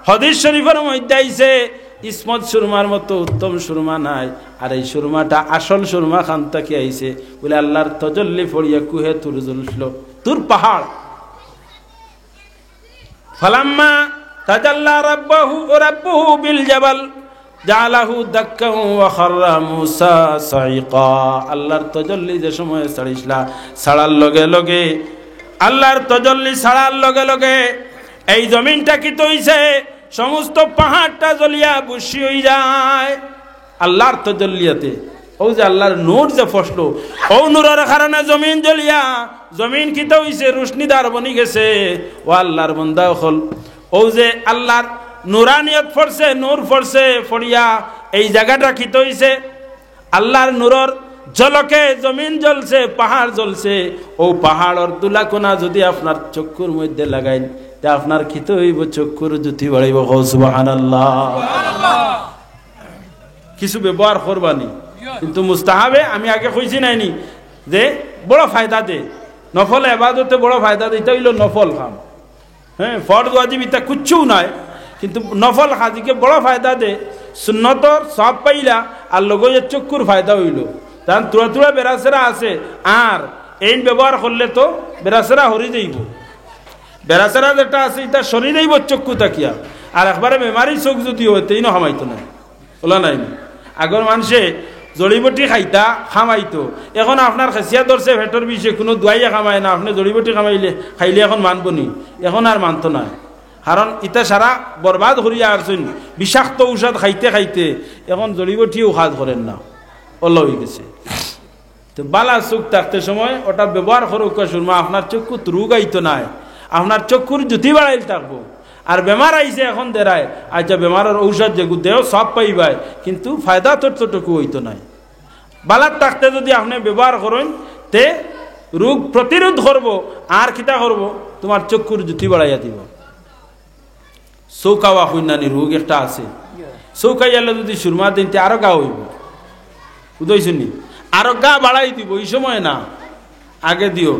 হাদিস শরীফের মধ্যে আইছে ইসমত সুরমার মতো উত্তম সুরমা নাই। আর এই সুরমাটা আসল সুরমা খান থেকে আইছে বলে আল্লাহর তজল্লি ফড়িয়া কুহে তুর জ্বলছিল, তুর পাহাড়। ফালাম্মা তাজাল্লা রাব্বুহু বিল জাবাল জালাহু দাক্কান ওয়া খাররা মূসা সাইকা। আল্লাহর তজল্লি যে সময় ছাড়িসলা, ছাড়ার লগে লগে আল্লাহর তজল্লি ছাড়ার লগে লগে এই জমিনটা কি তৈছে, সমস্ত পাহাড়টা জ্বলিয়া বুশি হয়ে যায় আল্লাহর তজল্লিয়াতে। ও যে আল্লাহর নূর যে ফসলো, ও নূরের কারণে জমিন জ্বলিয়া জমিন কি তৈছে, রোশনিদার বনি গেছে। ও আল্লাহর বান্দা হল, ও যে আল্লাহর নুরানিয়ত ফরছে, নূর ফরছে, ফড়িয়া এই জায়গাটা কি তৈছে, আল্লাহর নূরের ঝলকে জমিন জ্বলছে, পাহাড় জ্বলছে। ও পাহাড়ের তুলাকোনা যদি আপনার চক্ষুর মধ্যে লাগাইন তা আপনার খিত হইব, চক্ষুর জ্যোতি বাড়াইব। সুবহানাল্লাহ। কিছু ব্যবহার করবানি, কিন্তু মুস্তাহাবে আমি আগে কইছি নাইনি যে বড় ফায়দা দে, নফল এবাদতে বড় ফায়দা দে। এটা হইল নফল খাম, হ্যাঁ ফরজ ওয়াজিব এটা কুচ্ছু নাই, কিন্তু নফল হাজিকে বড় ফায়দা দে। সুন্নতর সব পাইলা আর লগে চক্ষুর ফায়দা হইল। কারণ তুলা তুলা বেড়াচেরা আছে, আর এই ব্যবহার করলে তো বেড়াচেরা হরি যাইব। বেড়াচেরা যেটা আছে এটা সরি যাইব চক্ষু তাকিয়া। আর একবারে বেমারি চোখ যদি হয় তেই হামাইতো না, ওলা নাই। আগর মানুষে জড়িবটি খাইতা খামাইতো, এখন আপনার খেসিয়া ধরছে ভেটর বিষে কোনো দুয়াইয়া খামায় না, আপনি জড়িবটি খাইলে এখন মানবনি, এখন আর মানতো না। কারণ ইটা সারা বরবাদ করিয়া আসছেন বিষাক্ত ঔষধ খাইতে খাইতে, এখন জড়িবটিও খাদ করেন না, অল্ল হয়ে গেছে। তো বালা চোখ থাকতে সময় ওটা ব্যবহার করুক সুরমা, আপনার চক্ষুত রোগ আইতো নাই, আপনার চক্ষুর জ্যোতি বাড়াইল থাকবো। আর বেমার আইছে এখন দেরায়, আচ্ছা বেমারের ঔষধ যেগু দেহ সব পাইবাই, কিন্তু ফায়দা ততটুকু হইতো নাই। বালার থাকতে যদি আপনি ব্যবহার করেন তে রোগ প্রতিরোধ করব, আর কিতা করব, তোমার চক্ষুর জ্যোতি বাড়াইয়া দিব। চৌকাওয়া হইনানি রোগ একটা আছে, চৌকাইয়ালে যদি সুরমা দিনতে আরো গা হইব, বুঝাইছনি, আরো গা বাড়াই দিব। এই সময় না, আগে দিও।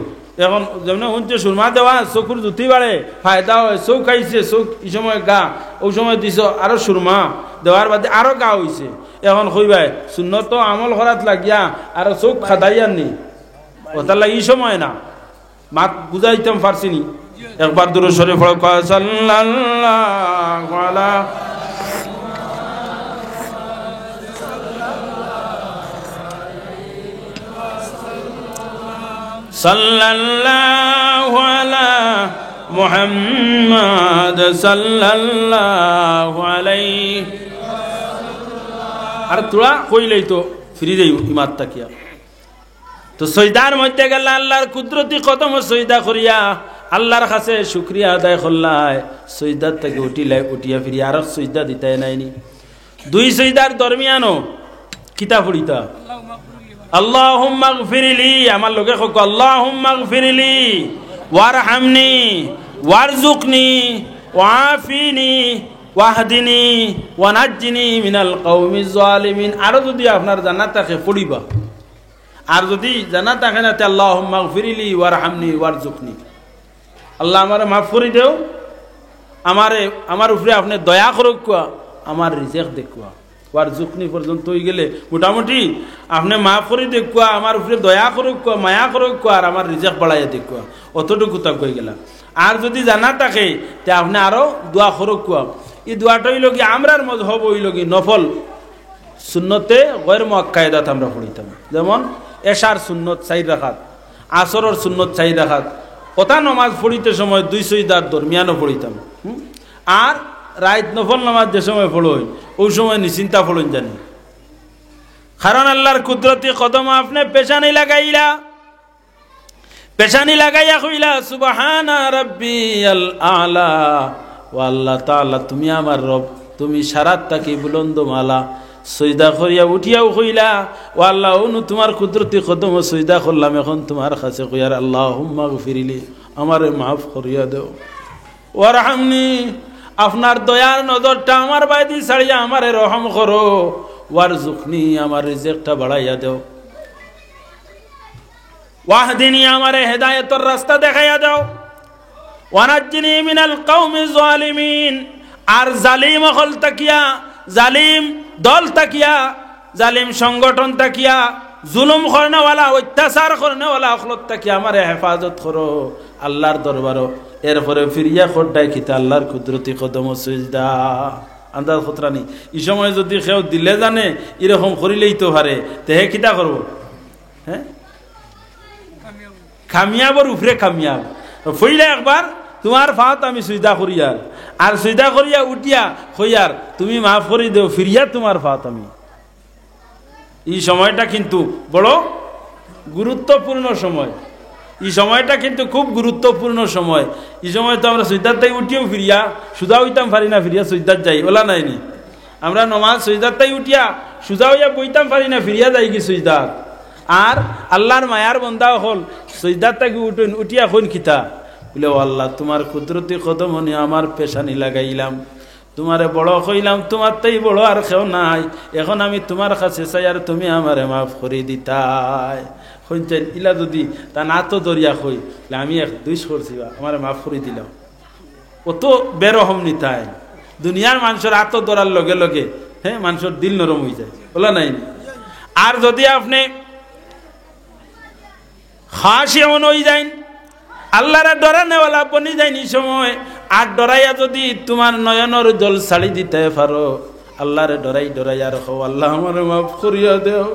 এখন যেমন হচ্ছে সুরমা দেওয়া চকুর জ্যোতি বাড়ে, ফায়দা হয়। চৌ খাইছে, চোখ এই সময় গা, ওই সময় দিছ আরো সুরমা দেওয়ার বাদে আরো গা হইছে। এখন কইবাই সুন্নত আমল করাত লাগিয়া আরো চোখ খাদাইয়ার নি, ওটার লাগে এই সময় না। মাত বুঝাইতাম পারছিনি। একবার দূর সরে পড়ো, সাল্লাল্লাহু আলা সাল্লাল্লাহু আলা মুহাম্মাদ সাল্লাল্লাহু আলাইহি। আর তোরা কইলেই তো ফিরে যাই ইমাত তাকিয়া। তো সজদার মধ্যে গেল আল্লাহর কুদরতি কদম সজদা করিয়া আল্লাহর কাছে শুকরিয়া আদায় করলাই, সজদার থেকে উঠিয়া ফিরিয়া আর সজদা দিতে নাইনি। দুই সজদার দরমিয়ানো কিতা পড়িতা আল্লাহুম্মা গফিরলি, আমার লোকে কো আল্লাহুম্মা গফিরলি ওয়ারহামনি ওয়ারজুকনি ওয়াফিনি ওয়াহদিনি ওয়ানাজ্জিনি মিনাল কওমিজ জালিমিন। আরো যদি আপনার জানা থাকে পড়িবা, আর যদি জানা থাকে না তে আল্লাহুম্মা গফিরলি ওয়ারহামনি ওয়ারজুকনি, আল্লাহ আমারে মাফ করে দেও, আমার উপরে আপনি দয়া করুক, আমার রিজেক দেখুয়া। ওয়ারজুকনি পর্যন্ত হয়ে গেলে মোটামুটি আপনি মাফ করে দেখুয়া, আমার উপরে দয়া করুক, মায়া করুক, আর আমার রিজেক বাড়াইয়া দেখুয়া, অতটুকু তাক হয়ে গেলাম। আর যদি জানা থাকে তে আপনি আরো দোয়া করুক। এই দোয়াটা হইল কি আমরার মজহব হইল কি নফল সুন্নতে গয়র মুআক্কাদাত আমরা পড়িতাম। যেমন এশার সুন্নত 4 রাকাত, আসরের সুন্নত 4 রাকাত, ওটা নামাজ পড়িতে সময় 2 সজদার দরমিয়ানও পড়িতাম। আর রাত নফল নামাজ যে সময় পড়ই ওই সময় নিশ্চিন্তা পড়ুন জানি, কারণ আল্লাহর কুদরতি কদম আপনি পেশানি লাগাইলা, পেশানি লাগাইয়া কইলা সুবহানা রাব্বিয়াল আলা। ও আল্লাহ তাআলা তুমি আমার রব, তুমি সারাত তাকি বুলন্দ মালা। সজদা করিয়া উঠিয়াও কইলা ও আল্লাহ অনু তোমার কুদরতি কদম সজদা করলাম, এখন তোমার কাছে কইয়ার আল্লাহুম্মা গফিরলি, আমারে মাফ করিয়া দেও, ওয়ারহামনি আপনার দয়ার নজরটা আমার বাইদি ছাড়িয়া আমারে রহম করো, ওয়ারজুকনি আমার রিজেকটা বাড়াইয়া দেও, ওয়াহদিনি আমারে হেদায়েতের রাস্তা দেখাইয়া দাও, ওয়ানাজ্জিনি মিনাল কওমিজ জালিমিন। আর জালিম হল তাকিয়া, জালিম দল তাকিয়া, জালিম সংগঠন তাকিয়া, জুলুম করনেওয়ালা অত্যাচার করনেওয়ালা হলত তাকিয়া আমারে হেফাজত করো আল্লাহর দরবারও। এরপরে ফিরিয়া খোদ্দায় খিতা আল্লাহর কুদরতি কদম সজদা। আন্দাজ খতরানি এই সময় যদি কেউ দিলে জানে এরকম করিলেই তো পারে, তেহে কিতা করবো? হ্যাঁ, কামিয়াবর উপরে কামিয়াব ফইলে একবার তোমার ফাত আমি সজদা করিয়ার, আর সজদা করিয়া উঠিয়া হইয়ার তুমি মাফ করি দেও, ফিরিয়া তোমার ফাত আমি। এই সময়টা কিন্তু বড় গুরুত্বপূর্ণ সময়, এই সময়টা কিন্তু খুব গুরুত্বপূর্ণ সময়। এই সময় তো আমরা সজদার তাই উঠিয়াও ফিরিয়া সুজা হইতাম পারি না, ফিরিয়া সজদার যাই ওলা নাইনি। আমরা নমাজ সজদার তাই উঠিয়া সুজা হইয়া বইতাম পারি না, ফিরিয়া যাই কি সজদার। আর আল্লাহর মায়ার বন্দা হল সজদার তাকে উঠিয়া কোন খিতা বলে ও আল্লাহ তোমার কুদরতি কদম নিয়ে আমার পেশানি লাগাইলাম, তোমারে বড় কইলাম, তোমার তাই বড় আর কেউ নাই, এখন আমি তোমার কাছে চাই আর তুমি আমারে মাফ করে দিতাই। হইতেন ইলা যদি তা না তো দরিয়া কই আমি 1-2 করছি আমার মাফ করে দিলাম, অত বেরহম নিতাই। দুনিয়ার মানুষের আত ধরার লগে লগে হ্যাঁ মানুষের দিল নরম হয়ে যায়, বলা নাই। আর যদি আপনি খাসি এমন হয়ে যান, আল্লাহরে ডরানেওয়ালা বনি যায়নি সময়, আর ডরাইয়া যদি তোমার নয়নের জল ছাড়ি দিতে পারো, আল্লাহরে ডরাই ডরাই আর হো আল্লাহ আমার মাফ করিয়া দেও।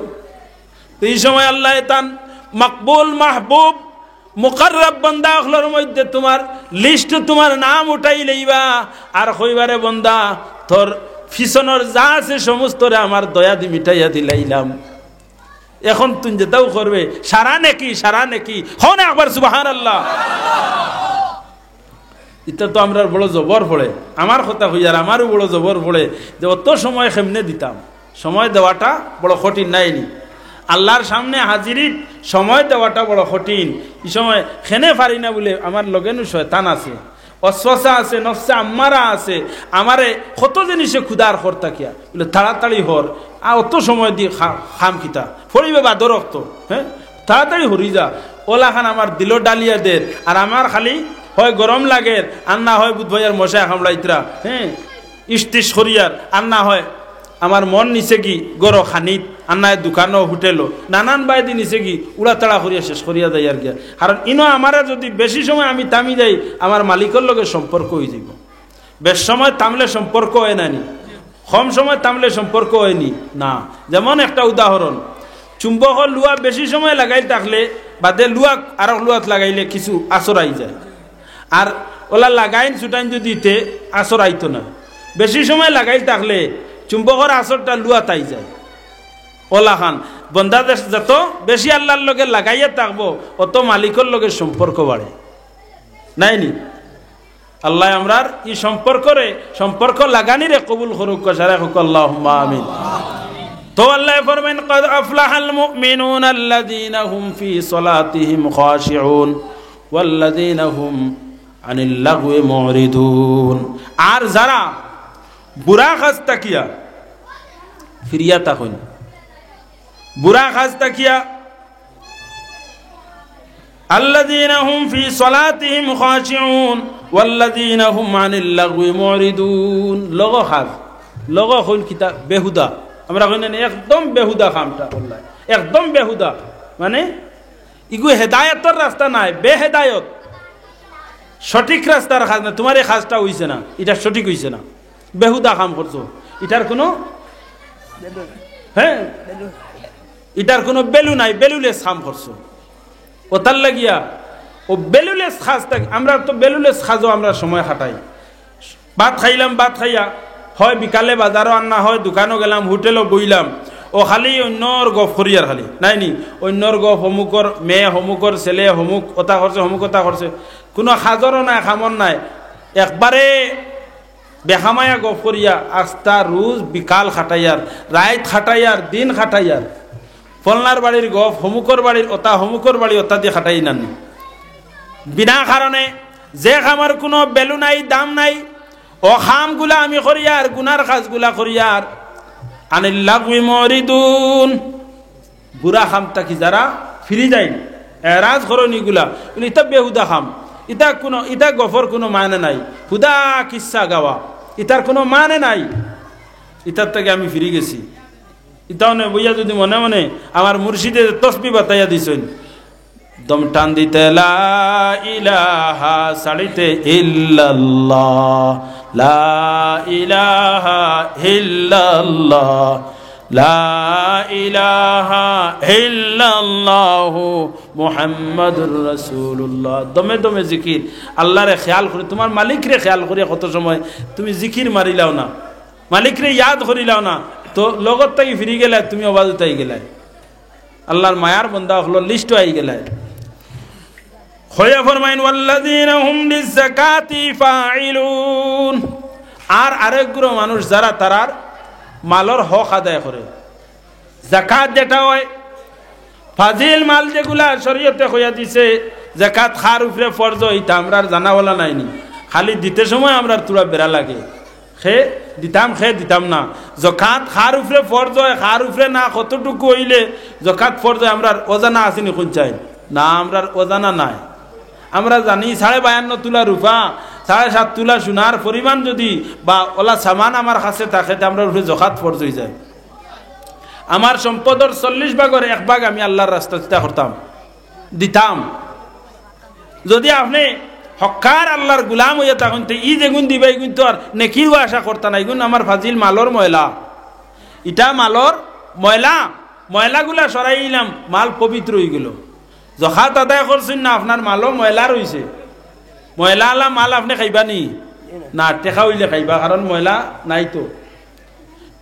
এই সময় আল্লাহ তান মকবুল মাহবুব মুকাররব বান্দা হলোর মধ্যে তোমার লিস্ট তোমার নাম উঠাই লইবা, আর কইবারে বান্দা তোর ফিসনের যা আছে সমস্তরে আমার দয়া দি মিটাইয়া দিলাইলাম। এখন তুমি যেটাও করবে সারা নাকি সারা নাকি হন একবার সুবহানাল্লাহ। এটা তো আমরা বড় জবর পড়ে, আমার কথা হইয়ার আমারও বড় জবর পড়ে যে অত সময় কেমনে দিতাম, সময় দেওয়াটা বড় কঠিন নাইনি। আল্লাহর সামনে হাজিরির সময় দেওয়াটা বড় কঠিন। এই সময় খেনে পারি না বলে আমার লগেনু শয়তান আছে, অশ্বাসা আছে, নফসে আম্মারা আছে, আমারে কত জিনিসে ক্ষুদার হর থাকিয়া বলে তাড়াতাড়ি হর, আর অত সময় দিয়ে খাম খিতা ফরিবে বা দরক্ত, হ্যাঁ তাড়াতাড়ি হরি যা। ওলা খান আমার দিল ডালিয়া দের, আর আমার খালি হয় গরম লাগে আর না হয় বুধ ভাইয়ার মশা কামড়াইতরা, হ্যাঁ ইস্তিস করিয়ার, আর না হয় আমার মন নিচে কি গরো খানিত, আর না দোকানও হোটেলও নানান বাইদি নিচে কি উড়া তাড়া করিয়া শেষ করিয়া দেয় আর গিয়া। কারণ ইনো আমারা যদি বেশি সময় আমি তামি যাই আমার মালিকের লগে সম্পর্ক হয়ে যাব। বেশ সময় তামলে সম্পর্ক হয় নানি, কম সময় তামলে সম্পর্ক হয়নি না। যেমন একটা উদাহরণ, চুম্বক লুয়া বেশি সময় লাগাই থাকলে বাদে লুয়া আর লুয়াত লাগাইলে কিছু আসর আই যায় আর ওলা লাগাইন ছুটাইন দিতে আসর আইতো না বেশি সময় লাগাই থাকলে চুম্বকর আসরটা লুয়া তাই যায় ওলা খান বন্দা যত বেশি আল্লাহর লগে লাগাইয়া থাকবো অত মালিকর লগে সম্পর্ক বাড়ে নাইনি আল্লাহ আমরার এই সম্পর্ক লাগানিরে কবুল করুক সারা হোক আল্লাহুম্মা আমিন তো আল্লাহ ফরমান قد أفلح المؤمنون الذين هم في صلاتهم خاشعون والذين هم عن اللغو معرضون আর যারা বুরা কাজ তাকিয়া ফিরিয়া তাকইন বুরা কাজ তাকিয়া الذين هم في صلاتهم خاشعون والذين هم عن اللغو معرضون লগো হইল কিতা বেহুদা আমরা কই না একদম বেহুদা কামটা আল্লাহ একদম বেহুদা মানে ইগু হেদায়েতের রাস্তা নাই বেহেদায়েত সঠিক রাস্তার কাজ না তোমার এই কাজটা হইছে না এটা সঠিক হইছে না বেহুদা কাম করছো এটার কোনো হ্যাঁ এটার কোনো বেলু নাই বেলুলেস কাম করছো ওতার লাগিয়া ও বেলুলেস খাজটা আমরা তো বেলুলেস খাজও আমরা সময় খাটাই ভাত খাইলাম ভাত খাইয়া হয় বিকালে বাজারও আন্না হয় দোকানও গেলাম হোটেলও বইলাম ও খালি অন্যর গপ করিয়ার খালি নাইনি অন্যর গপ হমুকর মেয়ে হমুকর ছেলে হমুক ওটা করছে হমুক ওটা করছে কোনো খাজরও নাই খামর নাই একবারে বেহামায়া গপ করিয়া আস্তা রোজ বিকাল খাটাইয়ার রাত খাটাইয়ার দিন খাটাইয়ার ফলনার বাড়ির গপ হমুকর বাড়ির ওটা হমুকর বাড়ি ওটা দিয়ে খাটাই নান বিনা কারণে যে খামার কোনো বেলু নাই দাম নাই ও খামগুলা আমি করিয়ার গুনার কাজগুলা করিয়ার আনিল লাগবি মরিদুন বুড়া খামটা কি যারা ফিরি যায় এরাজ করণীগুলা ইতা বেহুদা খাম ইতা গফর কোনো মানে নাই হুদা কিচ্ছা গাওয়া ইতার কোনো মানে নাই ইতার থেকে আমি ফিরে গেছি ইতাও নে বইয়া যদি মনে মনে আমার মুর্শিদে তসবি বাতাইয়া দিছেন দম টান দিতে লা ইলাহা সাড়িতে ইল্লাল্লাহ লা ইলাহা ইল্লাল্লাহ লা ইলাহা ইল্লাল্লাহ মুহাম্মাদুর রাসূলুল্লাহ দমে দমে জিকির আল্লাহরে খেয়াল করে তোমার মালিকরে খেয়াল করে কত সময় তুমি জিকির মারিলাও না মালিকরে ইয়াদ করিলাও না তো লগত থেকে ফিরে গেলে তুমি অবাদত আই গেলাই আল্লাহর মায়ার বান্দা হলো লিস্ট আই গেলাই খয়া ফরমাইন ওয়াল্লাযিনা হুম লিযাকাতি ফাইলুন আর আরেকগুলো মানুষ যারা তারার মালর হক আদায় করে যাকাত যেটা হয় ফাজিল মাল যেগুলা শরীয়তে কইয়া দিছে যাকাত খার উপরে ফরজ এটা আমরা জানা বলা নাইনি খালি দিতে সময় আমরা তুরা বেড়া লাগে খে দিতাম না যাকাত খার উপরে ফরজ হয় খার উপরে না কতটুকু হইলে যাকাত ফরজ হয় আমরা অজানা আসেনি কোন চাই না আমরা অজানা নাই আমরা জানি 52.5 তোলা রূপা 7.5 তোলা সোনার পরিমাণ যদি বা ওলা সামান আমার কাছে থাকে আমরা উপরে যাকাত ফরজ হয়ে যায় আমার সম্পদের 40 ভাগের 1 ভাগ আমি আল্লাহর রাস্তাতে করতাম দিতাম যদি আপনি হকার আল্লাহর গোলাম হইয়া তখন ই যেগুন দিবা এগুন তো আর নেকির আশা করতা না এগুন আমার ফাজিল মালর ময়লা ইটা মালর ময়লাগুলা সরাইলাম মাল পবিত্র হয়ে গেল যাকাত আদায় করছেন না আপনার মালও ময়লা রইছে ময়লা আলা মাল আপনি খাইবা নি না টেকা হইলে খাইবা কারণ ময়লা নাই তো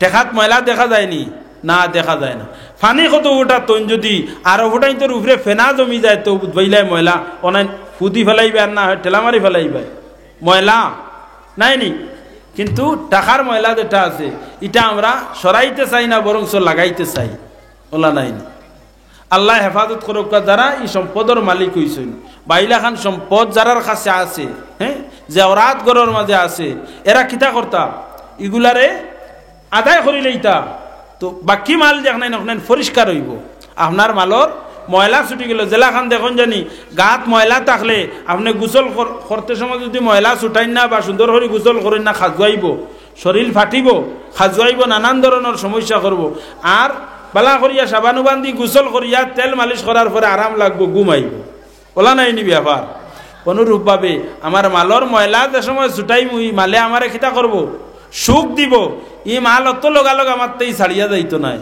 টেকাত ময়লা দেখা যায়নি না দেখা যায় না ফানি কত ওটা তৈন যদি আরো ওটাই তোর উপরে ফেনা জমি যায় তো বইলাই ময়লা অনাই ফুদি ফেলাইবে আর না হয় ঠেলা মারি ফেলাইবে ময়লা নাইনি কিন্তু টাকার ময়লা যেটা আছে এটা আমরা সরাইতে চাই না বরং লাগাইতে চাই ওলা নাইনি আল্লাহ হেফাজত করুক যারা এই সম্পদের মালিক হইছেন বাইলা খান সম্পদ যারার কাছে আছে হ্যাঁ যে অরাত গড়ের মাঝে আছে এরা কিতা করতা এগুলারে আদায় করিলেইতা তো বাকি মাল যেখানে নখানে পরিষ্কার হইব আপনার মালর ময়লা ছুটি গেল জেলা খান দেখুন জানি গাত ময়লা থাকলে আপনি গোসল করতে সময় যদি ময়লা ছুটাই না বা সুন্দর করে গোসল করেন না খাজুয়াইব শরীর ফাটিব খাজুয়াইব নানান ধরনের সমস্যা করব আর বালা করিয়া সাবানু বান্ধি গোসল করিয়া তেল মালিশ করার পরে আরাম লাগবো ঘুমাইব ওলা নাইনি ব্যাপার অনুরূপভাবে আমার মালর ময়লা যে সময় ছুটাইব ই মালে আমারে খিতা করব সুখ দিব ই মাল অত লগালগ আমার তো ছাড়িয়া যাইতো নাই।